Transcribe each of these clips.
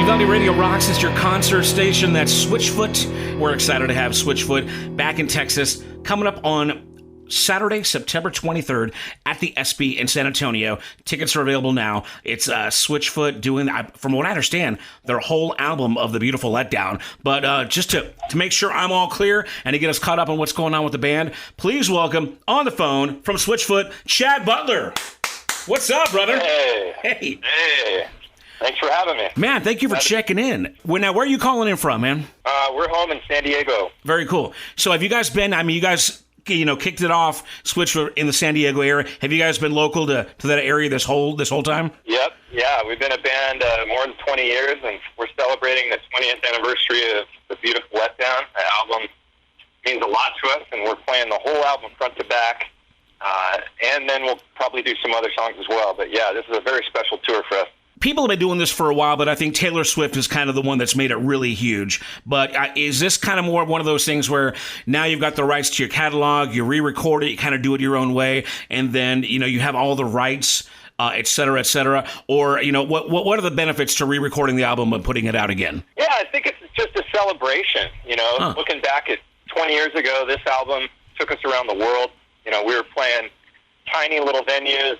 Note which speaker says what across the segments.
Speaker 1: Valley Radio Rocks is your concert station. That's Switchfoot. We're excited to have Switchfoot back in Texas, coming up on Saturday, September 23rd at the SB in San Antonio. Tickets are available now. It's Switchfoot doing, from what I understand, their whole album of the Beautiful Letdown. But just to make sure I'm all clear and to get us caught up on what's going on with the band, please welcome on the phone from Switchfoot, Chad Butler. What's up, brother?
Speaker 2: Hey. Thanks for having me.
Speaker 1: Man, thank you for checking in. Now, where are you calling in from, man?
Speaker 2: We're home in San Diego.
Speaker 1: Very cool. So have you guys been, you guys, kicked it off, Switchfoot in the San Diego area. Have you guys been local to that area this whole time?
Speaker 2: Yep. Yeah, we've been a band more than 20 years, and we're celebrating the 20th anniversary of the Beautiful Letdown. That album means a lot to us, and we're playing the whole album front to back. And then we'll probably do some other songs as well. But yeah, this is a very special tour for us.
Speaker 1: People have been doing this for a while, but I think Taylor Swift is kind of the one that's made it really huge. But is this kind of more one of those things where now you've got the rights to your catalog, you re-record it, you kind of do it your own way, and then, you have all the rights, et cetera, et cetera? Or, what are the benefits to re-recording the album and putting it out again?
Speaker 2: Yeah, I think it's just a celebration. Looking back at 20 years ago, this album took us around the world. We were playing tiny little venues,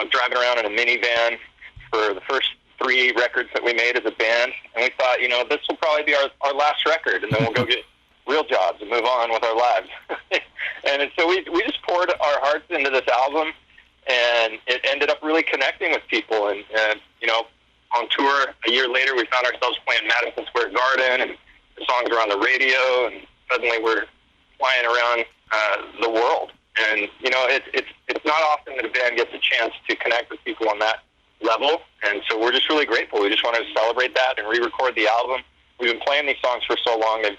Speaker 2: driving around in a minivan for the first 3 records that we made as a band. And we thought, this will probably be our last record, and then we'll go get real jobs and move on with our lives. and so we just poured our hearts into this album, and it ended up really connecting with people. And on tour a year later, we found ourselves playing Madison Square Garden, and the songs were on the radio, and suddenly we're flying around the world. And, it's not often that a band gets a chance to connect with people on that level, and so we're just really grateful. We just wanted to celebrate that and re-record the album. We've been playing these songs for so long, they've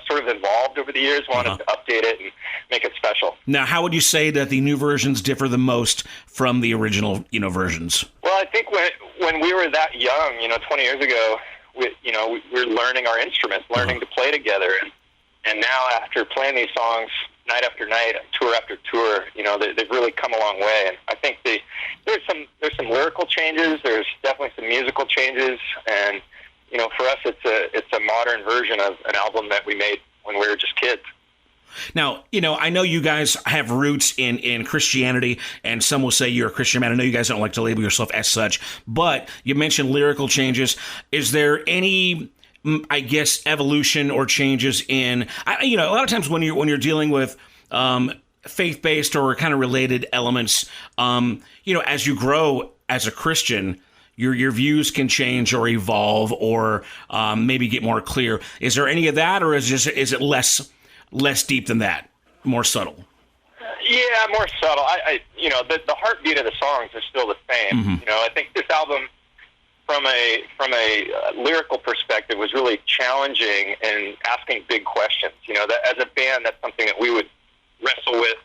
Speaker 2: sort of evolved over the years, wanted to update it and make it special.
Speaker 1: Now, how would you say that the new versions differ the most from the original, versions?
Speaker 2: Well, I think when we were that young, 20 years ago, we were learning our instruments, learning to play together, and now after playing these songs night after night, tour after tour, they've really come a long way. And I think there's some lyrical changes. There's definitely some musical changes. And, for us, it's a modern version of an album that we made when we were just kids.
Speaker 1: Now, I know you guys have roots in Christianity, and some will say you're a Christian man. I know you guys don't like to label yourself as such, but you mentioned lyrical changes. Is there any, I guess, evolution or changes in, a lot of times when you're dealing with faith-based or kind of related elements, as you grow as a Christian, your views can change or evolve or maybe get more clear. Is there any of that, or is it less deep than that, more subtle?
Speaker 2: Yeah, more subtle. The heartbeat of the songs are still the same.
Speaker 1: Mm-hmm.
Speaker 2: I think this album, from a lyrical perspective, was really challenging and asking big questions. That as a band, that's something that we would wrestle with.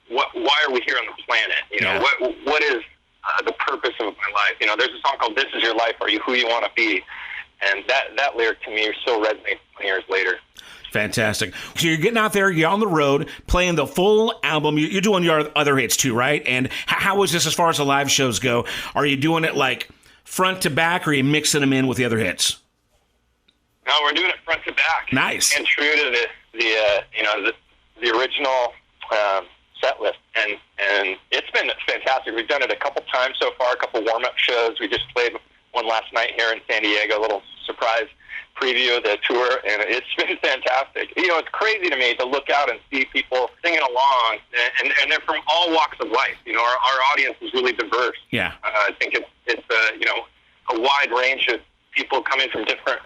Speaker 2: Why are we here on the planet? What is the purpose of my life? There's a song called "This Is Your Life. Are You Who You Want to Be?" And that lyric to me still resonates 20 years later.
Speaker 1: Fantastic. So you're getting out there, you're on the road, playing the full album. You're doing your other hits too, right? And how is this as far as the live shows go? Are you doing it like front to back, or are you mixing them in with the other hits?
Speaker 2: No, we're doing it front to back.
Speaker 1: Nice.
Speaker 2: And true to the original set list. And it's been fantastic. We've done it a couple times so far, a couple warm-up shows. We just played one last night here in San Diego, a little surprise preview of the tour, and it's been fantastic. It's crazy to me to look out and see people singing along, and they're from all walks of life. Our audience is really diverse.
Speaker 1: Yeah.
Speaker 2: I think it's a wide range of people coming from different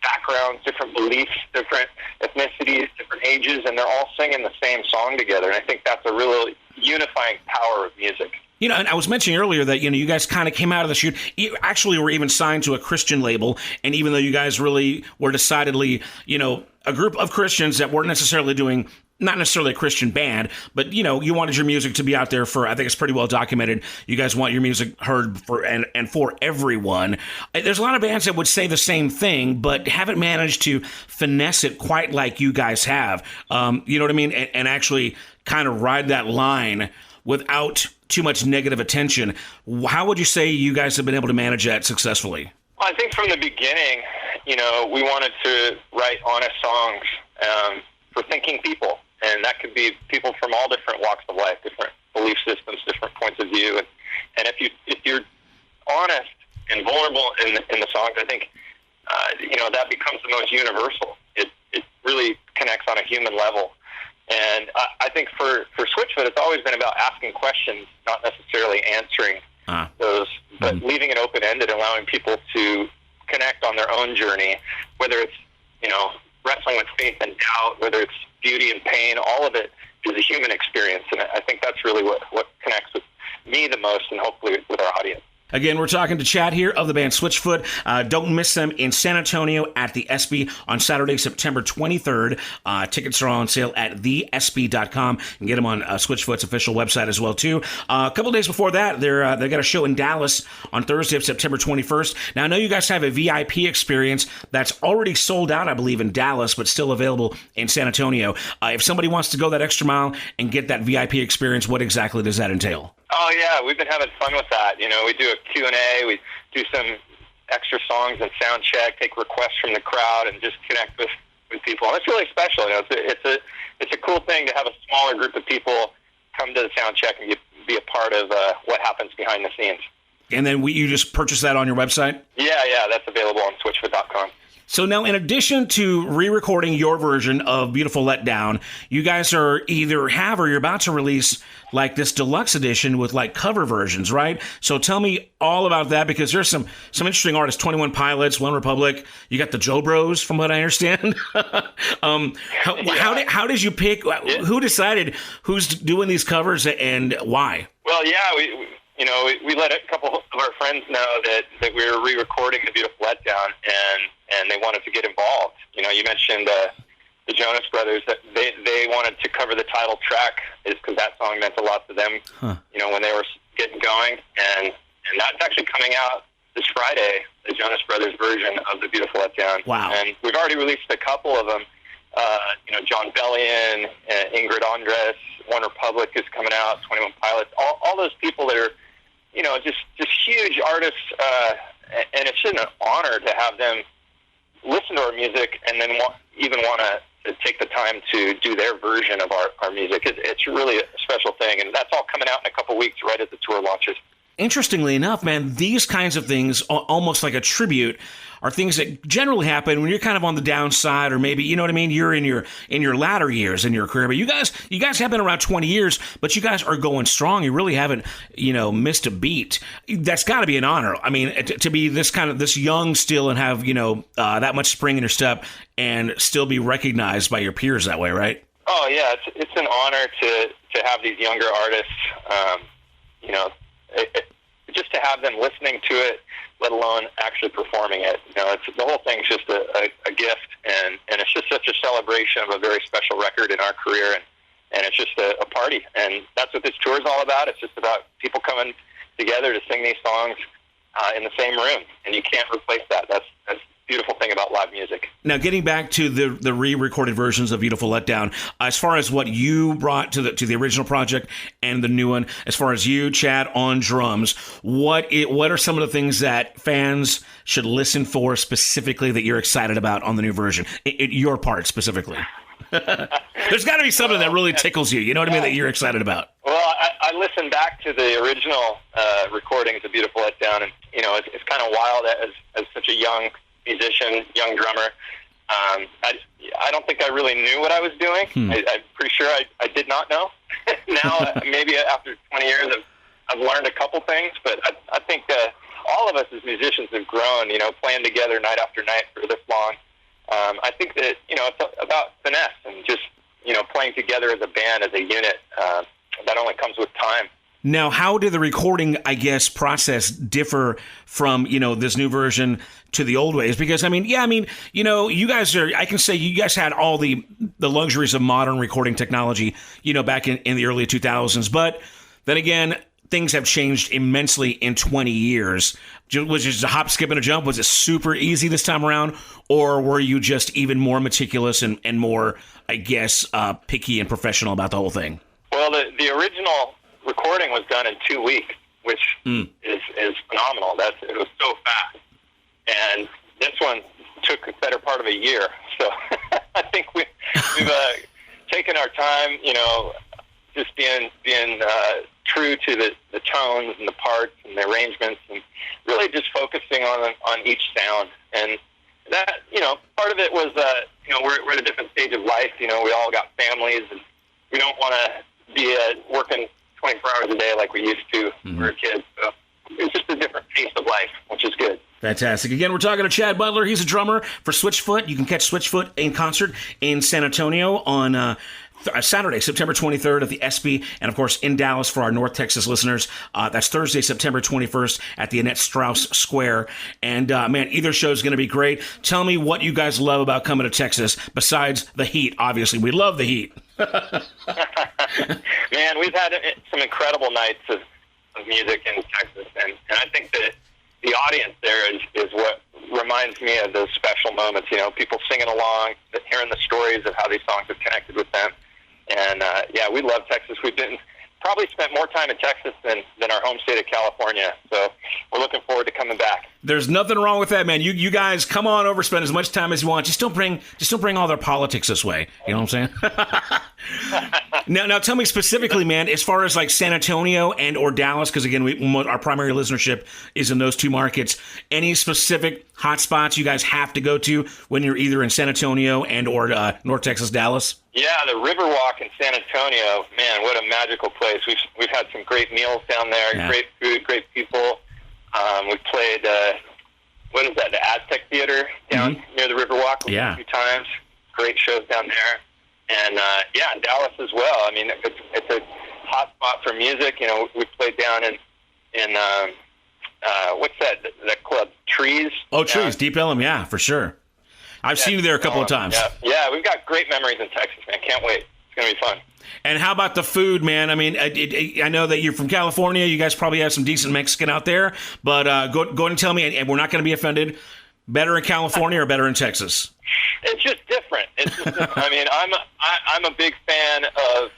Speaker 2: backgrounds, different beliefs, different ethnicities, different ages, and they're all singing the same song together, and I think that's a really unifying power of music.
Speaker 1: And I was mentioning earlier that, you guys kind of came out of the chute. You actually were even signed to a Christian label. And even though you guys really were decidedly, a group of Christians that weren't necessarily doing, not necessarily a Christian band, but, you wanted your music to be out there for, I think it's pretty well documented. You guys want your music heard for and for everyone. There's a lot of bands that would say the same thing, but haven't managed to finesse it quite like you guys have. You know what I mean? And actually kind of ride that line without too much negative attention. How would you say you guys have been able to manage that successfully?
Speaker 2: Well, I think from the beginning, we wanted to write honest songs for thinking people, and that could be people from all different walks of life, different belief systems, different points of view, and if you're honest and vulnerable in the songs, I think that becomes the most universal. It really connects on a human level, and I think for Switchfoot, it's always been about asking questions, not necessarily answering those, but leaving it open-ended, allowing people to connect on their own journey, whether it's wrestling with faith and doubt, whether it's beauty and pain. All of it is a human experience, and I think that's really what connects with me the most, and hopefully with our audience.
Speaker 1: Again, we're talking to Chad here of the band Switchfoot. Don't miss them in San Antonio at the SB on Saturday, September 23rd. Tickets are on sale at thesb.com. You can get them on Switchfoot's official website as well, too. A couple days before that, they got a show in Dallas on Thursday of September 21st. Now, I know you guys have a VIP experience that's already sold out, I believe, in Dallas, but still available in San Antonio. If somebody wants to go that extra mile and get that VIP experience, what exactly does that entail?
Speaker 2: Oh, yeah, we've been having fun with that. We do a Q&A, we do some extra songs and sound check, take requests from the crowd, and just connect with people. And it's really special. It's a cool thing to have a smaller group of people come to the sound check and be a part of what happens behind the scenes.
Speaker 1: And then you just purchase that on your website? Yeah,
Speaker 2: that's available on switchfoot.com.
Speaker 1: So now, in addition to re-recording your version of Beautiful Letdown, you guys are either have or you're about to release like this deluxe edition with like cover versions, right? So tell me all about that, because there's some interesting artists, 21 Pilots, One Republic. You got the Joe Bros, from what I understand. How did you pick? Who decided who's doing these covers and why?
Speaker 2: Well, yeah, we let a couple of our friends know that we were re-recording the Beautiful Letdown, and they wanted to get involved. You mentioned the Jonas Brothers, that they wanted to cover the title track, is because that song meant a lot to them. When they were getting going, and that's actually coming out this Friday, the Jonas Brothers version of the Beautiful Letdown.
Speaker 1: Wow!
Speaker 2: And we've already released a couple of them. John Bellion, Ingrid Andress, One Republic is coming out, 21 Pilots, all those people that are just huge artists, and it's just an honor to have them listen to our music and then even want to take the time to do their version of our music. It's really a special thing, and that's all coming out in a couple weeks right as the tour launches.
Speaker 1: Interestingly enough, man, these kinds of things, almost like a tribute, are things that generally happen when you're kind of on the downside, or maybe, you know what I mean, you're in your latter years in your career. But you guys have been around 20 years, but you guys are going strong. You really haven't, missed a beat. That's got to be an honor. I mean, to be this young still and have, that much spring in your step and still be recognized by your peers that way, right?
Speaker 2: Oh yeah, it's an honor to have these younger artists. Just to have them listening to it, let alone actually performing it. The whole thing's just a gift, and it's just such a celebration of a very special record in our career, and it's just a party. And that's what this tour is all about. It's just about people coming together to sing these songs in the same room, and you can't replace that. That's the beautiful thing about live music. Now,
Speaker 1: getting back to the re-recorded versions of Beautiful Letdown, as far as what you brought to the original project and the new one, as far as you, Chad, on drums, what are some of the things that fans should listen for specifically that you're excited about on the new version? Your part specifically. There's got to be something that really tickles you. You know what I mean? That you're excited about.
Speaker 2: Well, I listened back to the original recordings of Beautiful Letdown, and it's kind of wild as such a young musician, young drummer. I don't think I really knew what I was doing. I'm pretty sure I did not know. Now, maybe after 20 years, I've learned a couple things, but I think all of us as musicians have grown, playing together night after night for this long. I think that, it's about finesse and just, playing together as a band, as a unit. That only comes with time.
Speaker 1: Now, how did the recording, process differ from, this new version to the old ways? Because, you guys I can say you guys had all the luxuries of modern recording technology, back in the early 2000s. But then again, things have changed immensely in 20 years. Was it just a hop, skip, and a jump? Was it super easy this time around? Or were you just even more meticulous and more, picky and professional about the whole thing?
Speaker 2: Well, the original recording was done in 2 weeks, which is phenomenal. It was so fast, and this one took a better part of a year. So I think we've taken our time, just being true to the tones and the parts and the arrangements, and really just focusing on each sound. And that, part of it was, we're at a different stage of life. We all got families, and we don't want to be working 24 hours a day like we used to when we were kids. So it's just a different pace of life, which is good.
Speaker 1: Fantastic. Again, we're talking to Chad Butler. He's a drummer for Switchfoot. You can catch Switchfoot in concert in San Antonio on Saturday, September 23rd at the ESPY, and of course in Dallas for our North Texas listeners. That's Thursday, September 21st at the Annette Strauss Square. And man, either show is going to be great. Tell me what you guys love about coming to Texas besides the heat. Obviously, we love the heat.
Speaker 2: Man, we've had some incredible nights of music in Texas, and I think that the audience there is what reminds me of those special moments. People singing along, hearing the stories of how these songs have connected with them. And we love Texas. We've probably spent more time in Texas than our home state of California. So we're looking forward to coming back.
Speaker 1: There's nothing wrong with that, man. You guys come on over, spend as much time as you want. Just don't bring all their politics this way. You know what I'm saying? Now tell me specifically, man, as far as like San Antonio and or Dallas, because again, our primary listenership is in those two markets. Any specific hot spots you guys have to go to when you're either in San Antonio and or North Texas, Dallas? Yeah,
Speaker 2: the Riverwalk in San Antonio, man, what a magical place. We've had some great meals down there, great food, great people. We played, the Aztec Theater down near the Riverwalk a few times. Great shows down there. And, in Dallas as well. I mean, it's a hot spot for music. We played down in what's that club? Trees?
Speaker 1: Oh, Trees, Deep Ellum, yeah, for sure. I've seen you there a couple of times.
Speaker 2: Yeah, we've got great memories in Texas, man. Can't wait. It's going to be fun.
Speaker 1: And how about the food, man? I mean, I know that you're from California. You guys probably have some decent Mexican out there. But go ahead and tell me, and we're not going to be offended, better in California or better in Texas?
Speaker 2: It's just different. I mean, I'm a big fan of,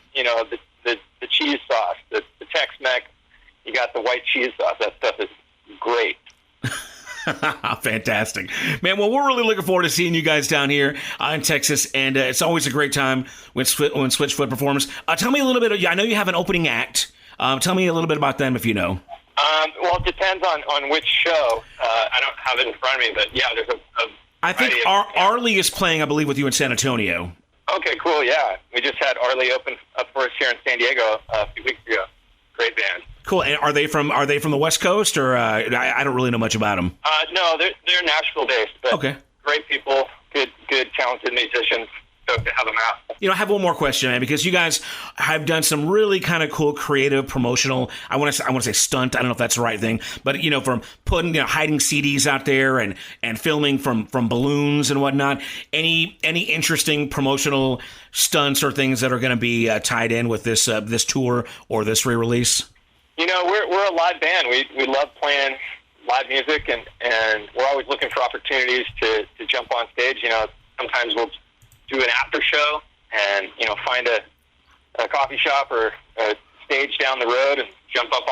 Speaker 2: the cheese sauce, the Tex-Mex. You got the white cheese sauce. That stuff is great.
Speaker 1: Fantastic, man. Well, we're really looking forward to seeing you guys down here in Texas, and it's always a great time when Switchfoot performs. Tell me a little bit. I know you have an opening act. Tell me a little bit about them if you know.
Speaker 2: Well, it depends on which show. I don't have it in front of me, but yeah, there's a
Speaker 1: I think Arlie is playing, I believe, with you in San Antonio.
Speaker 2: Okay, cool. Yeah, we just had Arlie open up for us here in San Diego a few weeks ago. Great band. Cool.
Speaker 1: And are they from the West Coast, or I don't really know much about them?
Speaker 2: No, they're Nashville based, but
Speaker 1: okay.
Speaker 2: Great people, good talented musicians. Stoked to have them out.
Speaker 1: I have one more question, man, because you guys have done some really kind of cool, creative, promotional. I want to say stunt. I don't know if that's the right thing, but from putting hiding CDs out there and filming from balloons and whatnot. Any interesting promotional stunts or things that are going to be tied in with this tour or this re-release?
Speaker 2: We're a live band. We love playing live music, and we're always looking for opportunities to jump on stage. Sometimes we'll do an after show and, find a coffee shop or a stage down the road and jump up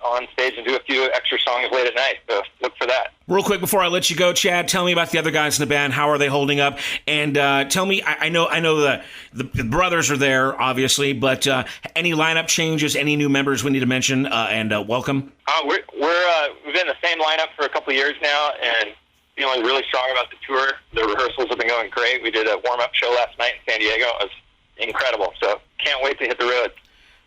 Speaker 2: on stage and do a few extra songs late at night. So look for that.
Speaker 1: Real quick before I let you go, Chad, tell me about the other guys in the band. How are they holding up? And tell me, I know the brothers are there, obviously, but any lineup changes, any new members we need to mention and welcome?
Speaker 2: We've been in the same lineup for a couple of years now, and feeling really strong about the tour. The rehearsals have been going great. We did a warm-up show last night in San Diego. It was incredible. So can't wait to hit the road.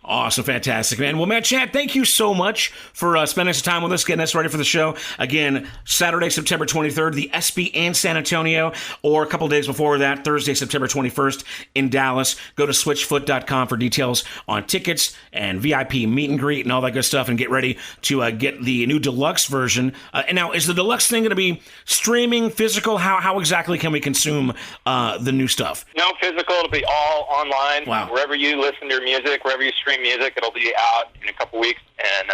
Speaker 1: Awesome. Fantastic, man. Well, man, Chad, thank you so much for spending some time with us, getting us ready for the show. Again, Saturday, September 23rd, the ESPY in San Antonio, or a couple days before that, Thursday, September 21st in Dallas. Go to switchfoot.com for details on tickets and VIP meet and greet and all that good stuff, and get ready to get the new deluxe version. And now, is the deluxe thing going to be streaming, physical? How exactly can we consume the new stuff?
Speaker 2: No, physical. It'll be all online.
Speaker 1: Wow.
Speaker 2: Wherever you listen to your music, wherever you stream music, it'll be out in a couple weeks, and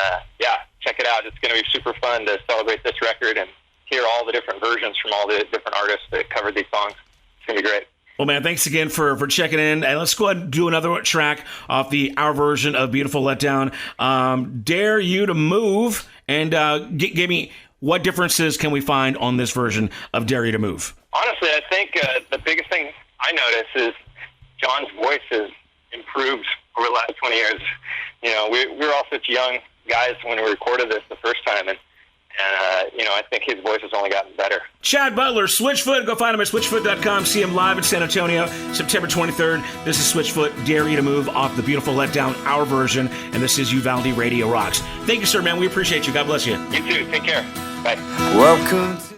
Speaker 2: check it out. It's going to be super fun to celebrate this record and hear all the different versions from all the different artists that covered these songs. It's going to be great.
Speaker 1: Well, man, thanks again for checking in, and let's go ahead and do another track off our version of Beautiful Letdown. Dare You to Move, and give me What differences can we find on this version of Dare You to Move?
Speaker 2: Honestly, I think the biggest thing I notice is John's voice has improved over the last 20 years. You know, we were all such young guys when we recorded this the first time, and you know, I think his voice has only gotten better.
Speaker 1: Chad Butler, Switchfoot. Go find him at switchfoot.com. See him live in San Antonio, September 23rd. This is Switchfoot, Dare You to Move off the Beautiful Letdown, our version, and this is Uvalde Radio Rocks. Thank you, sir, man. We appreciate you. God bless you.
Speaker 2: You too. Take care. Bye.
Speaker 3: Welcome to